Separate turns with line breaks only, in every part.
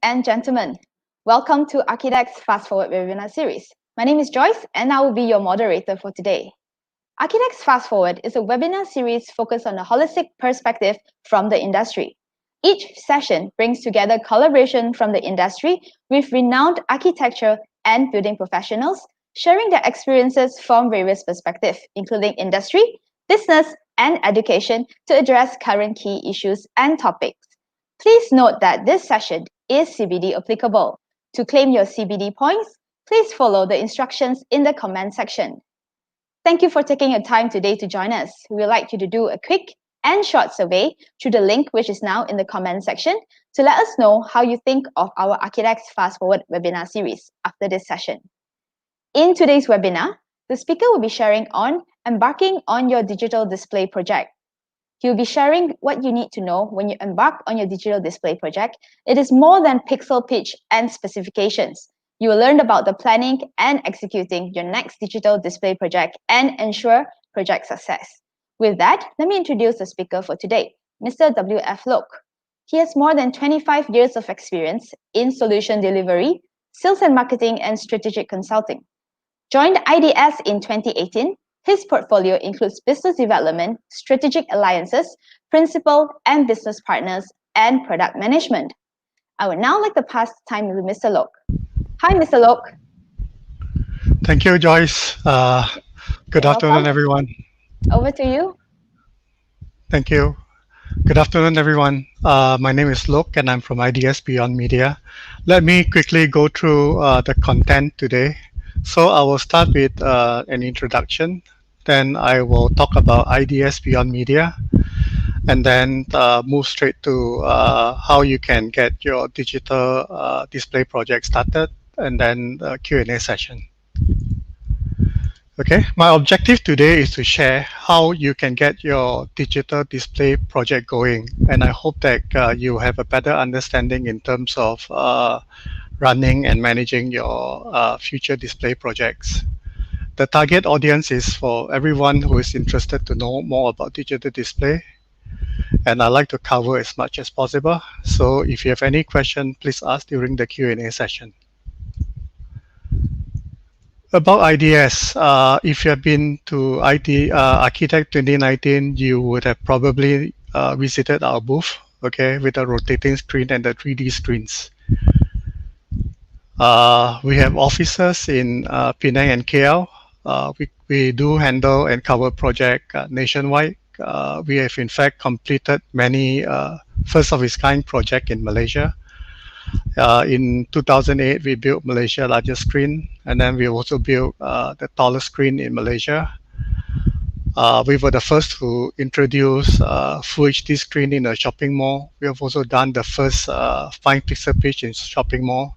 and gentlemen, welcome to ARCHIDEX Fast Forward Webinar Series. My name is Joyce and I will be your moderator for today. ARCHIDEX Fast Forward is a webinar series focused on a holistic perspective from the industry. Each session brings together collaboration from the industry with renowned architecture and building professionals, sharing their experiences from various perspectives, including industry, business, and education to address current key issues and topics. Please note that this session is CBD applicable. To claim your CBD points, please follow the instructions in the comment section. Thank you for taking your time today to join us. We would like you to do a quick and short survey through the link which is now in the comment section to let us know how you think of our ARCHIDEX Fast Forward webinar series after this session. In today's webinar, the speaker will be sharing on embarking on your digital display project. He'll be sharing what you need to know when you embark on your digital display project. It is more than pixel pitch and specifications. You will learn about the planning and executing your next digital display project and ensure project success. With that, let me introduce the speaker for today, Mr. W.F. Lok. He has more than 25 years of experience in solution delivery, sales and marketing, and strategic consulting. Joined IDS in 2018, his portfolio includes business development, strategic alliances, principal and business partners, and product management. I would now like to pass the time to Mr. Lok. Hi, Mr. Lok.
Thank you, Joyce. Good afternoon, everyone.
Over to you.
Thank you. Good afternoon, everyone. My name is Lok, and I'm from IDS Beyond Media. Let me quickly go through the content today. So I will start with an introduction. Then I will talk about IDS Beyond Media, and then move straight to how you can get your digital display project started, and then the Q&A session. Okay, my objective today is to share how you can get your digital display project going, and I hope that you have a better understanding in terms of running and managing your future display projects. The target audience is for everyone who is interested to know more about digital display, and I like to cover as much as possible. So if you have any question, please ask during the Q&A session. About IDS, if you have been to ARCHIDEX 2019, you would have probably visited our booth, okay, with the rotating screen and the 3D screens. We have offices in Penang and KL. We do handle and cover project nationwide. We have in fact completed many first of its kind project in Malaysia. In 2008, we built Malaysia's largest screen, and then we also built the tallest screen in Malaysia. We were the first to introduce Full HD screen in a shopping mall. We have also done the first 5 pixel pitch in shopping mall.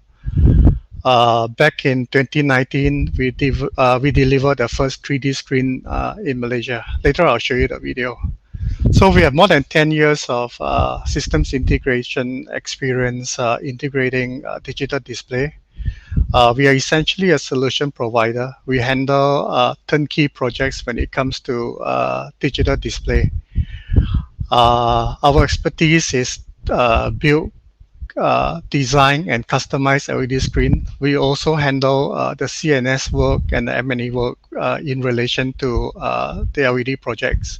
Back in 2019, we delivered the first 3D screen in Malaysia. Later, I'll show you the video. So we have more than 10 years of systems integration experience integrating digital display. We are essentially a solution provider. We handle turnkey projects when it comes to digital display. Our expertise is build, design and customize LED screen. We also handle the CNS work and the M&E work in relation to the LED projects.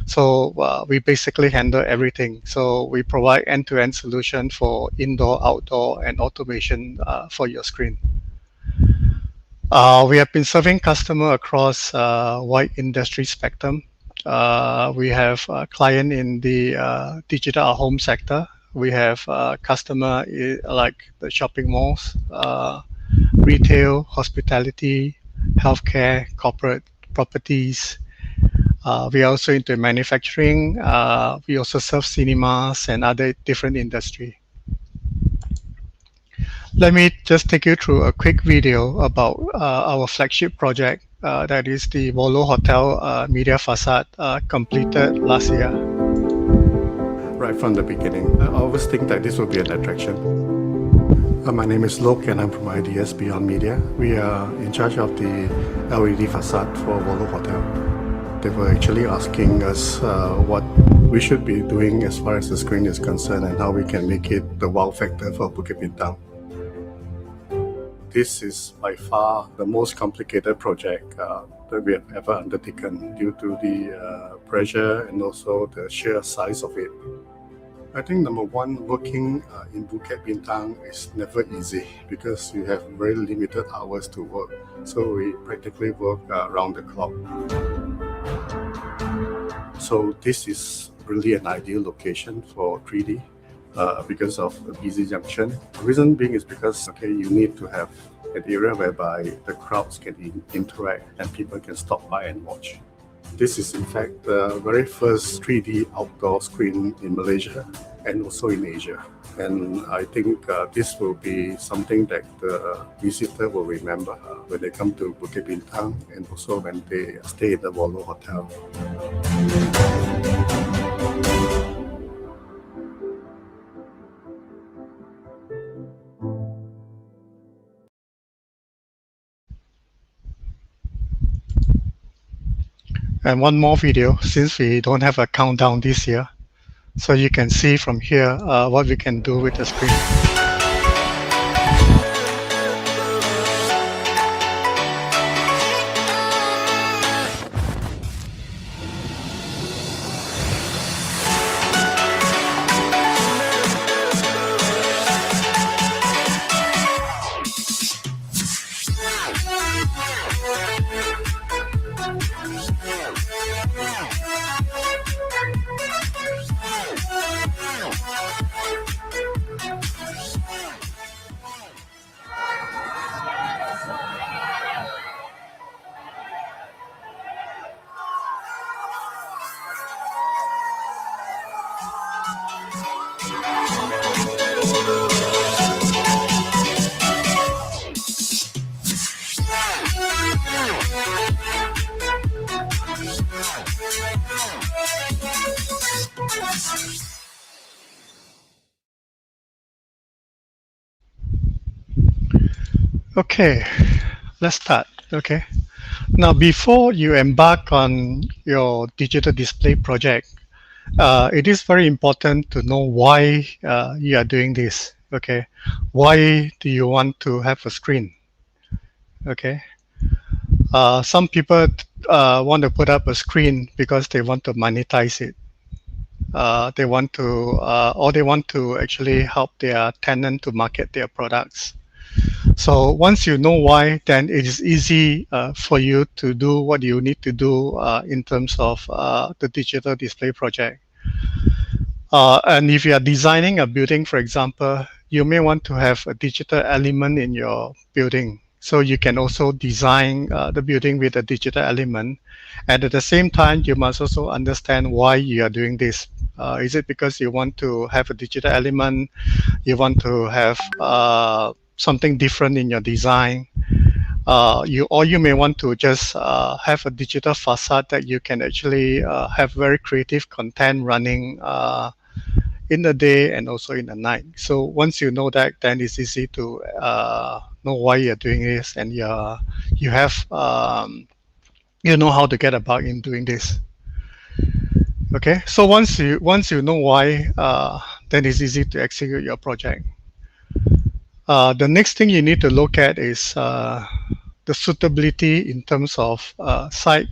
So we basically handle everything. So we provide end-to-end solution for indoor, outdoor, and automation for your screen. We have been serving customer across wide industry spectrum. We have a client in the digital home sector. We have customer like the shopping malls, retail, hospitality, healthcare, corporate properties. We are also into manufacturing. We also serve cinemas and other different industry. Let me just take you through a quick video about our flagship project, that is the Volo Hotel media facade completed last year.
Right from the beginning, I always think that this will be an attraction. My name is Lok and I'm from IDS Beyond Media. We are in charge of the LED facade for Volo Hotel. They were actually asking us what we should be doing as far as the screen is concerned and how we can make it the wow factor for Bukit Bintang. This is by far the most complicated project that we have ever undertaken due to the pressure and also the sheer size of it. I think number one, working in Bukit Bintang is never easy because you have very limited hours to work. So we practically work around the clock. So this is really an ideal location for 3D because of a busy junction. The reason being is because you need to have an area whereby the crowds can interact and people can stop by and watch. This is in fact the very first 3D outdoor screen in Malaysia and also in Asia. And I think this will be something that the visitor will remember when they come to Bukit Bintang and also when they stay in the Wallo Hotel.
And one more video, since we don't have a countdown this year. So you can see from here what we can do with the screen. Okay, let's start. Okay, now before you embark on your digital display project, it is very important to know why you are doing this. Okay, why do you want to have a screen? Okay, some people want to put up a screen because they want to monetize it. They want to, or they want to actually help their tenant to market their products. So once you know why, then it is easy for you to do what you need to do in terms of the digital display project. And if you are designing a building, for example, you may want to have a digital element in your building. So you can also design the building with a digital element. And at the same time, you must also understand why you are doing this. Is it because you want to have a digital element? You want to have something different in your design, or you may want to just have a digital facade that you can actually have very creative content running in the day and also in the night. So once you know that, then it's easy to know why you're doing this, and you have you know how to get about in doing this. Okay, so once you know why, then it's easy to execute your project. The next thing you need to look at is the suitability in terms of site,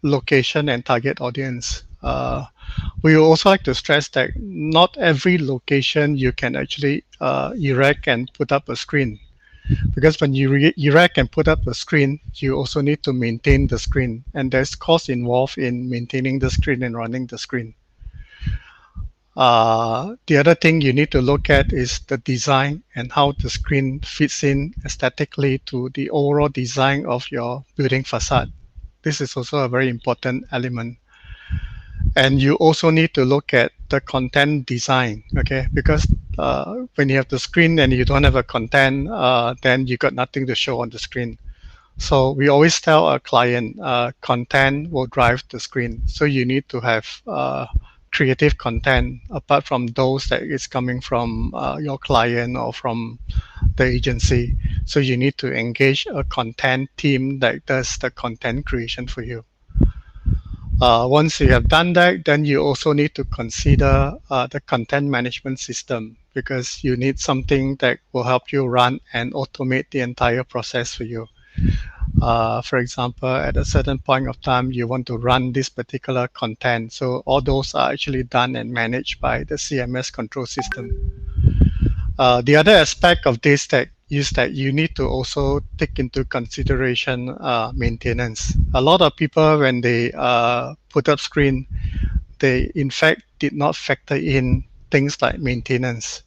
location, and target audience. We also like to stress that not every location you can actually erect and put up a screen. Because when you erect and put up a screen, you also need to maintain the screen. And there's cost involved in maintaining the screen and running the screen. The other thing you need to look at is the design and how the screen fits in aesthetically to the overall design of your building facade. This is also a very important element. And you also need to look at the content design, okay? Because when you have the screen and you don't have a content, then you got nothing to show on the screen. So we always tell our client, content will drive the screen. So you need to have creative content apart from those that is coming from your client or from the agency. So you need to engage a content team that does the content creation for you. Once you have done that, then you also need to consider the content management system, because you need something that will help you run and automate the entire process for you. For example, at a certain point of time, you want to run this particular content. So all those are actually done and managed by the CMS control system. The other aspect of this that is that you need to also take into consideration maintenance. A lot of people, when they put up screen, they in fact did not factor in things like maintenance.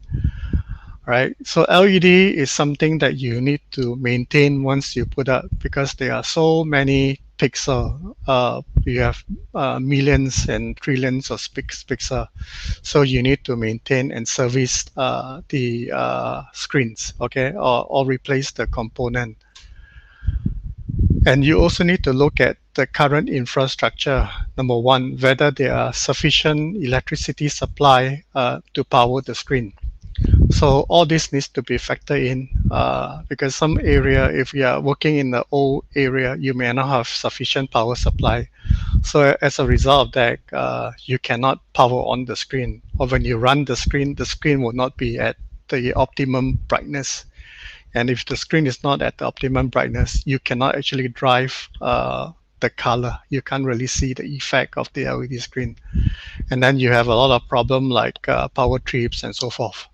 Right, so LED is something that you need to maintain once you put up, because there are so many pixels. You have millions and trillions of pixels, so you need to maintain and service the screens, okay, or replace the component. And you also need to look at the current infrastructure. Number one, whether there are sufficient electricity supply to power the screen. So all this needs to be factored in, because some area, if you are working in the old area, you may not have sufficient power supply. So as a result of that, you cannot power on the screen, or when you run the screen will not be at the optimum brightness. And if the screen is not at the optimum brightness, you cannot actually drive the color. You can't really see the effect of the LED screen. And then you have a lot of problem like power trips and so forth.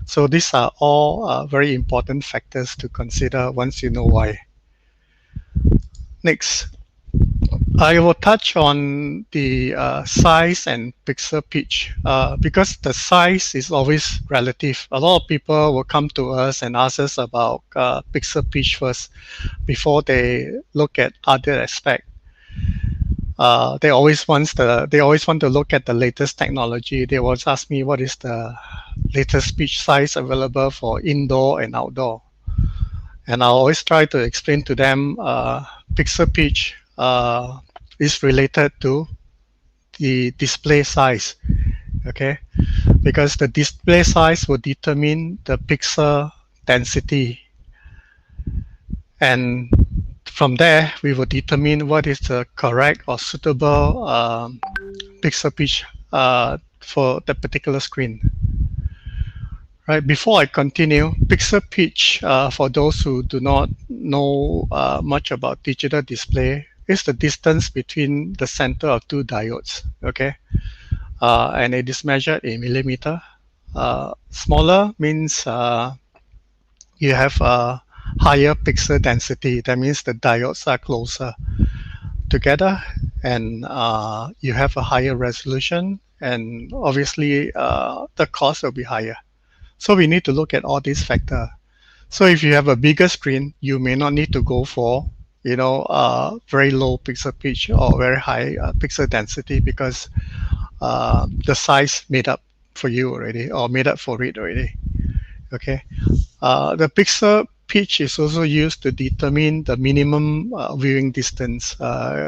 So these are all very important factors to consider once you know why. Next, I will touch on the size and pixel pitch, because the size is always relative. A lot of people will come to us and ask us about pixel pitch first before they look at other aspects. They always want to look at the latest technology. They always ask me what is the latest pitch size available for indoor and outdoor. And I always try to explain to them pixel pitch is related to the display size, okay? Because the display size will determine the pixel density. And from there, we will determine what is the correct or suitable pixel pitch for the particular screen. Right, before I continue, pixel pitch, for those who do not know much about digital display, is the distance between the center of two diodes, okay? And it is measured in millimeter. Smaller means you have a higher pixel density. That means the diodes are closer together, and you have a higher resolution, and obviously the cost will be higher. So we need to look at all these factors. So if you have a bigger screen, you may not need to go for, very low pixel pitch or very high pixel density, because the size made up for you already, or made up for it already. Okay. The pixel pitch is also used to determine the minimum viewing distance,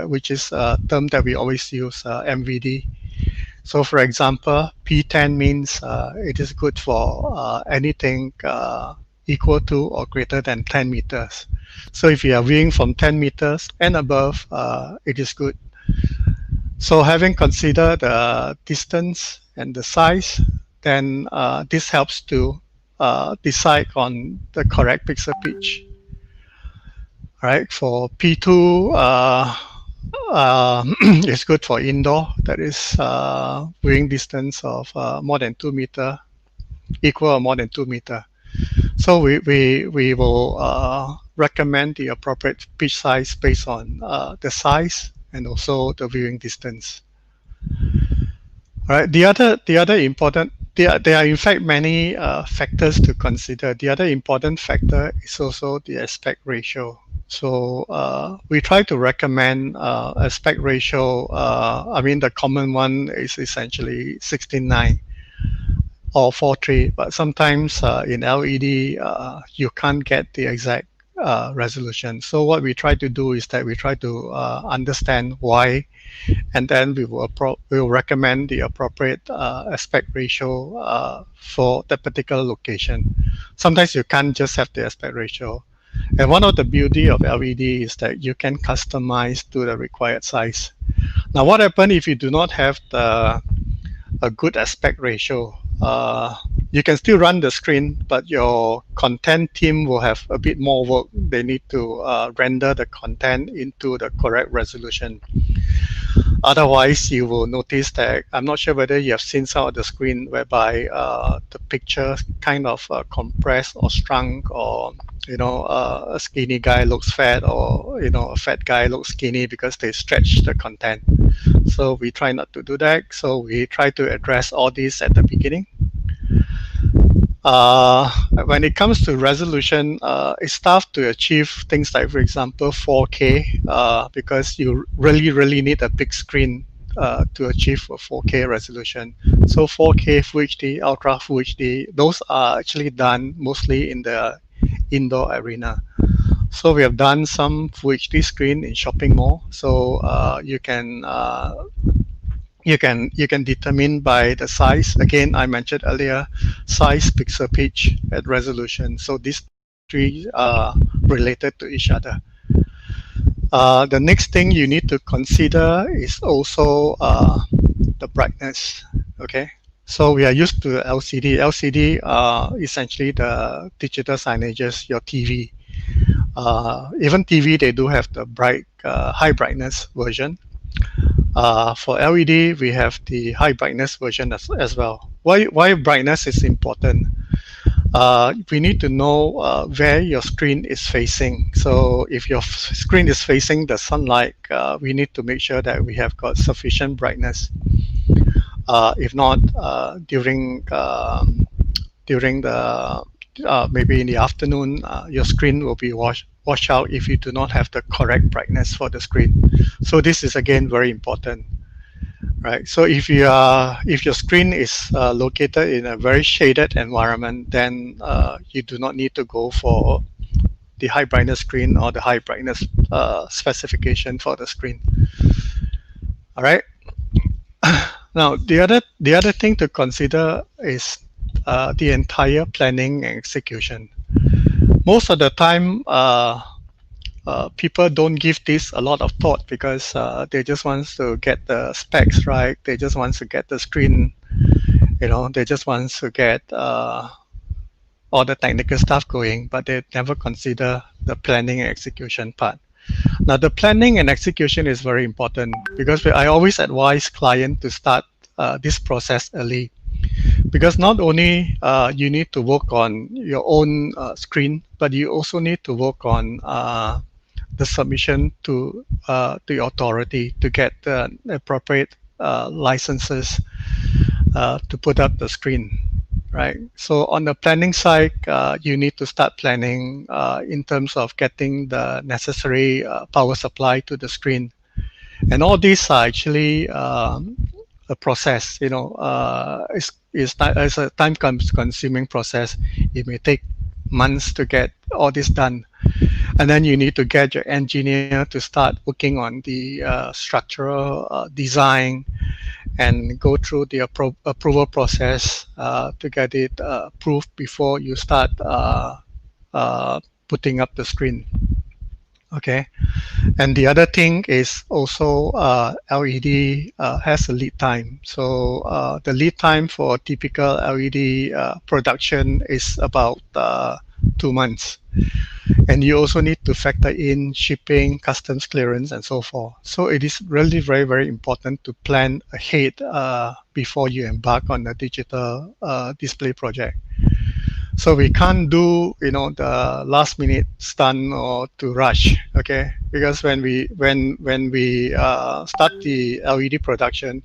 which is a term that we always use, MVD. So for example, P10 means it is good for anything equal to or greater than 10 meters. So if you are viewing from 10 meters and above, it is good. So having considered the distance and the size, then this helps to decide on the correct pixel pitch. All right, for P2, it's good for indoor, that is viewing distance of more than 2 meters, equal or more than 2 meters. So we will recommend the appropriate pitch size based on the size and also the viewing distance. All right, the other important, there are in fact many factors to consider. The other important factor is also the aspect ratio. So we try to recommend aspect ratio. I mean, the common one is essentially 16:9 or 4:3, but sometimes in LED you can't get the exact resolution. So what we try to do is that we try to understand why, and then we will recommend the appropriate aspect ratio for the particular location. Sometimes you can't just have the aspect ratio. And one of the beauty of LED is that you can customize to the required size. Now, what happens if you do not have a good aspect ratio? You can still run the screen, but your content team will have a bit more work. They need to render the content into the correct resolution. Otherwise, you will notice that, I'm not sure whether you have seen some of the screen whereby the picture kind of compressed or shrunk, or a skinny guy looks fat, or a fat guy looks skinny because they stretch the content. So we try not to do that. So we try to address all these at the beginning. When it comes to resolution, it's tough to achieve things like, for example, 4K, because you really need a big screen to achieve a 4K resolution. So 4K, Full HD, Ultra Full HD, those are actually done mostly in the indoor arena. So we have done some Full HD screen in shopping mall. So you can determine by the size. Again, I mentioned earlier, size, pixel pitch, and resolution. So these three are related to each other. The next thing you need to consider is also the brightness. Okay, so we are used to LCD. LCD essentially the digital signages, your TV. Even TV, they do have the high brightness version. For LED, we have the high brightness version as well. Why brightness is important? We need to know where your screen is facing. So if your screen is facing the sunlight, we need to make sure that we have got sufficient brightness. If not, during the maybe in the afternoon, your screen will be washed out if you do not have the correct brightness for the screen. So this is again very important, right? So if your screen is located in a very shaded environment, then you do not need to go for the high brightness screen or the high brightness specification for the screen. All right. Now the other thing to consider is the entire planning and execution. Most of the time, people don't give this a lot of thought because they just want to get the specs right. They just want to get the screen, they just want to get all the technical stuff going, but they never consider the planning and execution part. Now, the planning and execution is very important because I always advise clients to start this process early. Because not only you need to work on your own screen, but you also need to work on the submission to the authority to get the appropriate licenses to put up the screen, right? So on the planning side, you need to start planning in terms of getting the necessary power supply to the screen. And all these are actually a process, it's a time-consuming process. It may take months to get all this done. And then you need to get your engineer to start working on the structural design and go through the approval process to get it approved before you start putting up the screen. Okay, and the other thing is also LED has a lead time. So the lead time for typical LED production is about 2 months. And you also need to factor in shipping, customs clearance, and so forth. So it is really very, very important to plan ahead before you embark on a digital display project. So we can't do, the last minute stunt or to rush, okay? Because when we start the LED production,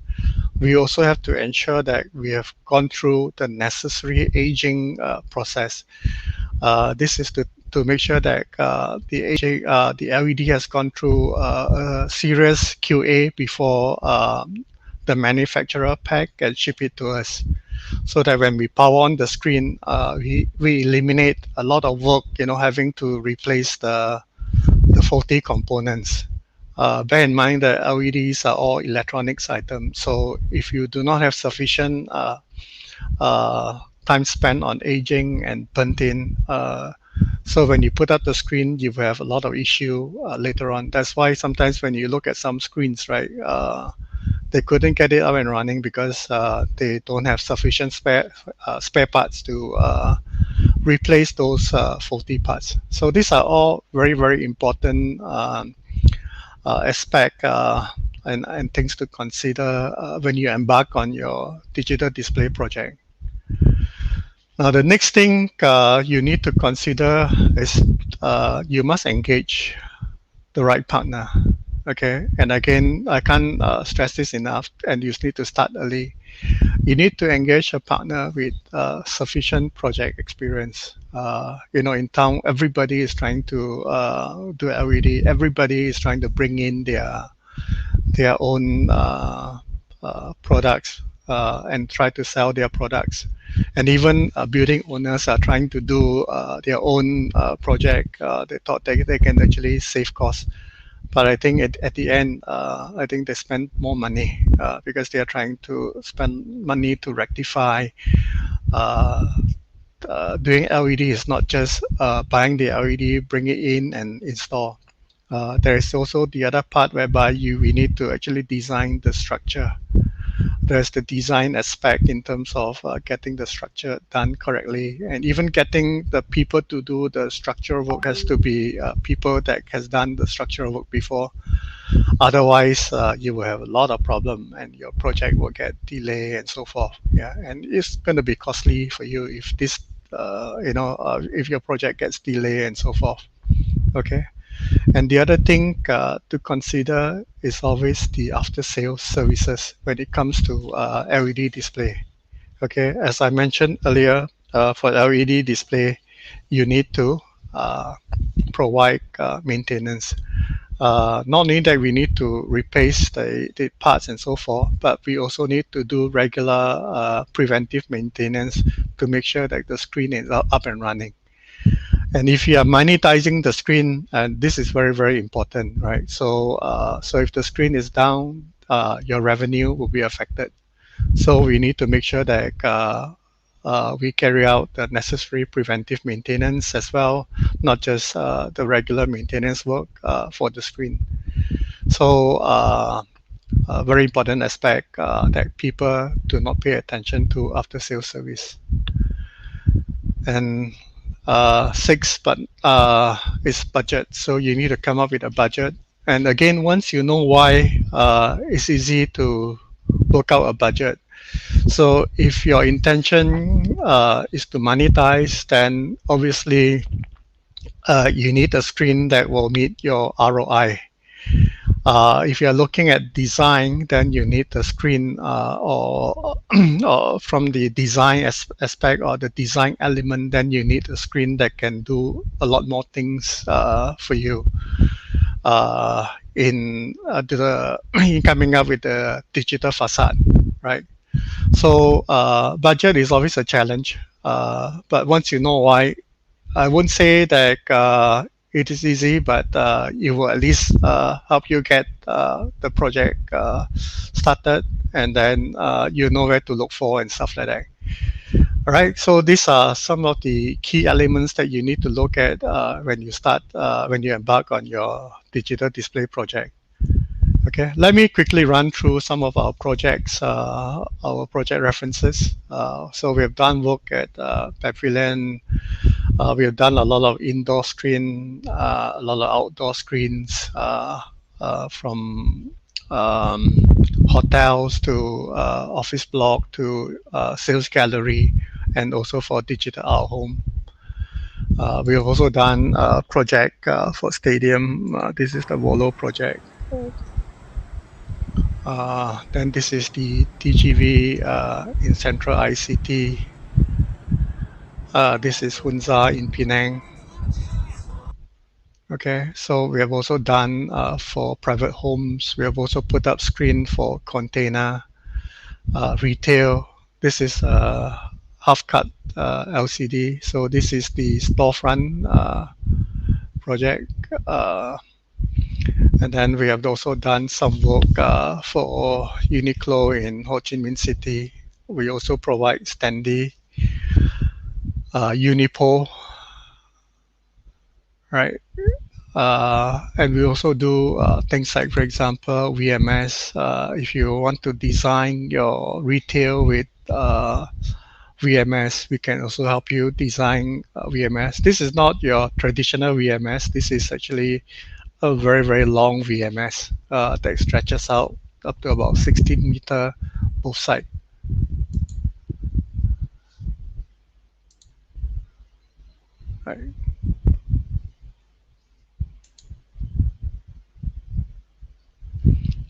we also have to ensure that we have gone through the necessary aging process. This is to make sure that the LED has gone through a serious QA before the manufacturer pack and ship it to us, so that when we power on the screen, we eliminate a lot of work, having to replace the faulty components. Bear in mind that LEDs are all electronics items, so if you do not have sufficient time spent on aging and burnt in, So when you put up the screen, you will have a lot of issue later on. That's why sometimes when you look at some screens, right, they couldn't get it up and running because they don't have sufficient spare parts to replace those faulty parts. So these are all very, very important aspect and things to consider when you embark on your digital display project. Now, the next thing you need to consider is you must engage the right partner. Okay, and again, I can't stress this enough, and you need to start early. You need to engage a partner with sufficient project experience. In town, everybody is trying to do LED. Everybody is trying to bring in their own products and try to sell their products. And even building owners are trying to do their own project. They thought they can actually save costs. But I think at the end, I think they spend more money because they are trying to spend money to rectify. Doing LED is not just buying the LED, bring it in and install. There is also the other part whereby we need to actually design the structure. There's the design aspect in terms of getting the structure done correctly, and even getting the people to do the structural work has to be people that has done the structural work before. Otherwise, you will have a lot of problem, and your project will get delayed and so forth. Yeah, and it's going to be costly for you if this, if your project gets delayed and so forth. Okay. And the other thing to consider is always the after-sales services when it comes to LED display. Okay, as I mentioned earlier, for LED display, you need to provide maintenance. Not only that we need to replace the parts and so forth, but we also need to do regular preventive maintenance to make sure that the screen is up and running. And if you are monetizing the screen, and this is very, very important, right? So, so if the screen is down, your revenue will be affected. So we need to make sure that we carry out the necessary preventive maintenance as well, not just the regular maintenance work for the screen. So a very important aspect that people do not pay attention to after sales service. And six, but is budget. So you need to come up with a budget. And again, once you know why, it's easy to work out a budget. So if your intention is to monetize, then obviously you need a screen that will meet your ROI. If you're looking at design, then you need the screen or from the design aspect or the design element, then you need a screen that can do a lot more things for you in coming up with the digital facade, right? So budget is always a challenge, but once you know why, I wouldn't say that it is easy, but it will at least help you get the project started, and then you know where to look for and stuff like that. All right, so these are some of the key elements that you need to look at when you embark on your digital display project. Okay, let me quickly run through some of our projects, our project references. So we have done work at Pavilion. We have done a lot of indoor screen, a lot of outdoor screens, from hotels to office block to sales gallery, and also for digital out home. We have also done a project for stadium. This is the Volo project. Then this is the TGV in Central ICT. This is Hunza in Penang. Okay, so we have also done for private homes. We have also put up screen for container, retail. This is half-cut LCD. So this is the storefront project. And then we have also done some work for Uniqlo in Ho Chi Minh City. We also provide standee, Unipo, right? And we also do things like, for example, VMS. If you want to design your retail with VMS, we can also help you design VMS. This is not your traditional VMS. This is actually a very, very long VMS that stretches out up to about 16 meter both sides. Right.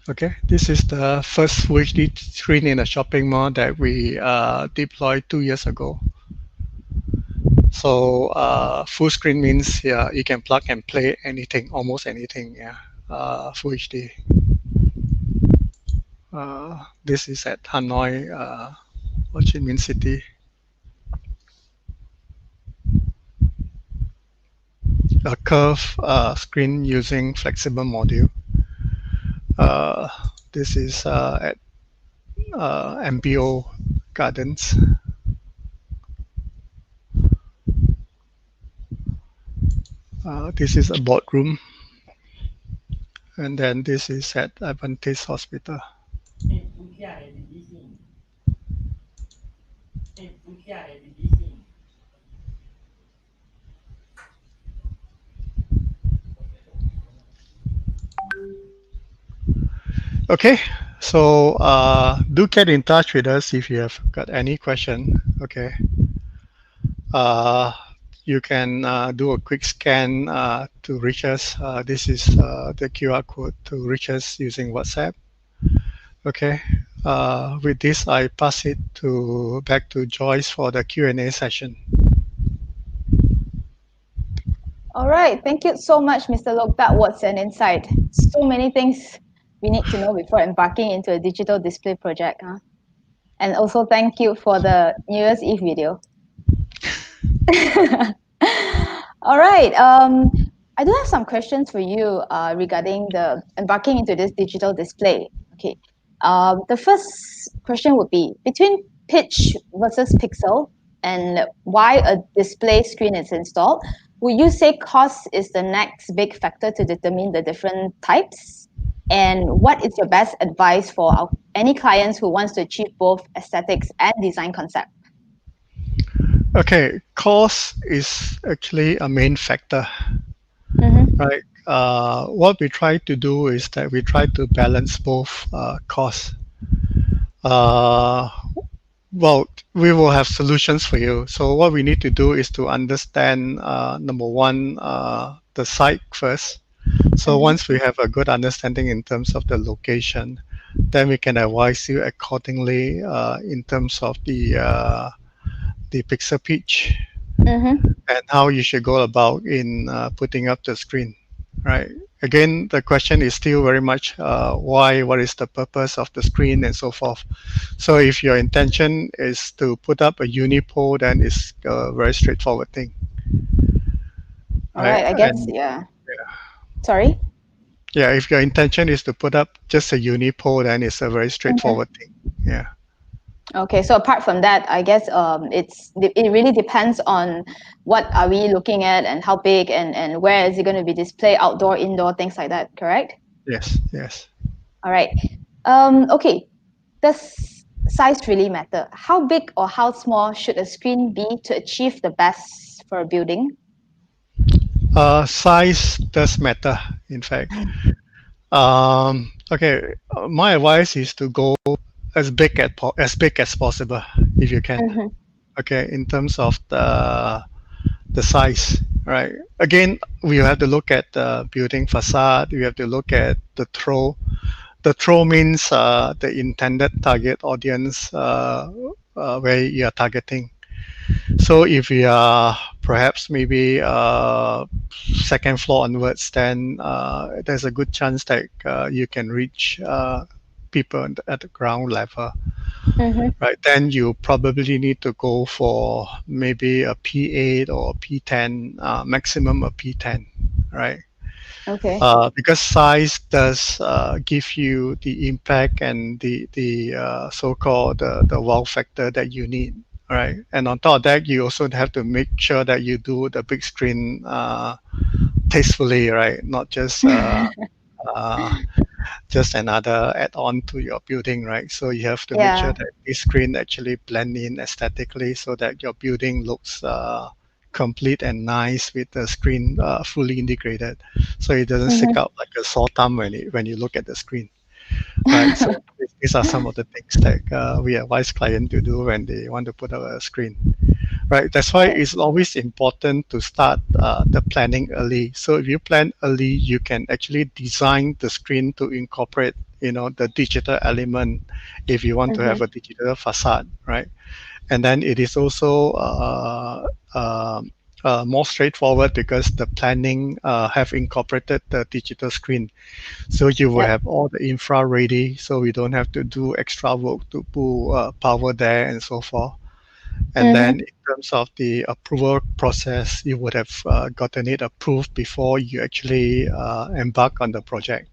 Okay, this is the first Full HD screen in a shopping mall that we deployed 2 years ago. So full screen means yeah, you can plug and play anything, almost anything. Yeah, Full HD. This is at Hanoi, Ho Chi Minh City. A curved screen using flexible module. This is at MBO Gardens. This is a boardroom. And then this is at Adventist Hospital. Okay, so do get in touch with us if you have got any question. Okay, you can do a quick scan to reach us. This is the QR code to reach us using WhatsApp. Okay, with this, I pass it back to Joyce for the Q&A session.
All right, thank you so much, Mr. Lok. That was an insight. So many things we need to know before embarking into a digital display project. Huh? And also thank you for the New Year's Eve video. All right, I do have some questions for you regarding the embarking into this digital display. Okay, the first question would be between pitch versus pixel and why a display screen is installed. Would you say cost is the next big factor to determine the different types? And what is your best advice for any clients who wants to achieve both aesthetics and design concept?
Okay, cost is actually a main factor, right? What we try to do is that we try to balance both costs. Well, we will have solutions for you. So what we need to do is to understand, number one, the site first. So once we have a good understanding in terms of the location, then we can advise you accordingly in terms of the pixel pitch and how you should go about in putting up the screen, right? Again, the question is still very much why, what is the purpose of the screen and so forth. So if your intention is to put up a unipole, then it's a very straightforward thing.
All right, I guess, yeah. Sorry?
Yeah, if your intention is to put up just a unipole, then it's a very straightforward thing. Yeah.
Okay, so apart from that, I guess it really depends on what are we looking at and how big and where is it going to be displayed, outdoor, indoor, things like that, correct?
Yes, yes.
All right. Okay, does size really matter? How big or how small should a screen be to achieve the best for a building?
Size does matter, in fact. Okay, my advice is to go as big as possible if you can. Okay, in terms of the size, right? Again, we have to look at the building facade. We have to look at the throw. The throw means the intended target audience where you are targeting. So if you are perhaps maybe second floor onwards, then there's a good chance that you can reach people at the ground level. Right, then you probably need to go for maybe a P8 or P10, maximum a P10, right?
Okay.
Because size does give you the impact and the so-called the wow factor that you need, right? And on top of that, you also have to make sure that you do the big screen tastefully, right? Not just uh, just another add-on to your building, right? So you have to make sure
Yeah.
that this screen actually blend in aesthetically so that your building looks complete and nice with the screen fully integrated, so it doesn't stick
Mm-hmm.
out like a sore thumb when you look at the screen, right? So these are some of the things that we advise clients to do when they want to put up a screen. Right. That's why
Right.
it's always important to start the planning early. So if you plan early, you can actually design the screen to incorporate, the digital element if you want to
Mm-hmm.
have a digital facade, right? And then it is also more straightforward because the planning have incorporated the digital screen. So you will
Yep.
have all the infra ready, so we don't have to do extra work to pull power there and so forth. And then
Mm-hmm.
in terms of the approval process, you would have gotten it approved before you actually embark on the project.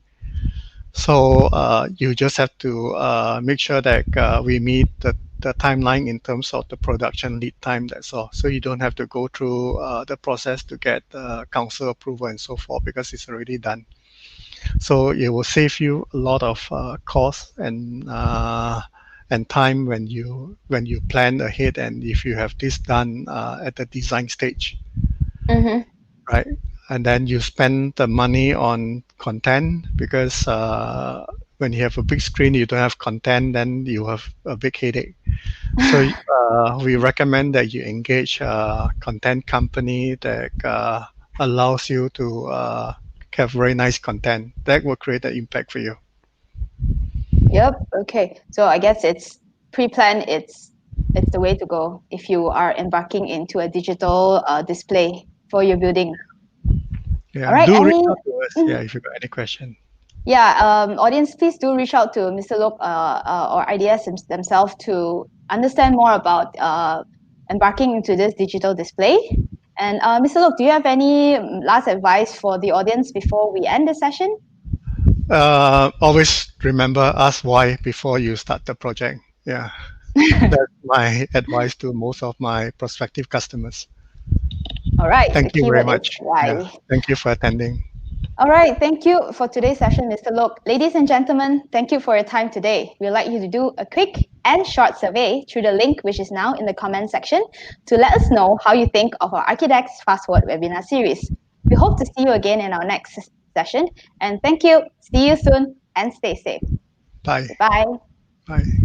So you just have to make sure that we meet the timeline in terms of the production lead time. That's all. So you don't have to go through the process to get council approval and so forth because it's already done. So it will save you a lot of cost and time when you plan ahead, and if you have this done at the design stage,
Mm-hmm.
right? And then you spend the money on content because when you have a big screen, you don't have content, then you have a big headache. So we recommend that you engage a content company that allows you to have very nice content that will create an impact for you.
Yep. Okay. So I guess it's pre-plan. It's the way to go if you are embarking into a digital display for your building. All
Yeah,
right.
do reach
Any?
out to us. Yeah,
Mhm.
if you got any question.
Yeah. Audience, please do reach out to Mr. Lok or IDS themselves to understand more about embarking into this digital display. And Mr. Lok, do you have any last advice for the audience before we end the session?
Always remember, ask why before you start the project. Yeah, that's my advice to most of my prospective customers.
All right. The
Thank you very
keyword is
much. Yeah,
why.
thank you for attending.
All right, thank you for today's session, Mr. Lok. Ladies and gentlemen, thank you for your time today. We'd like you to do a quick and short survey through the link which is now in the comment section to let us know how you think of our ARCHIDEX Fast Forward webinar series. We hope to see you again in our next session. And thank you. See you soon and stay safe.
Bye.
Goodbye.
Bye.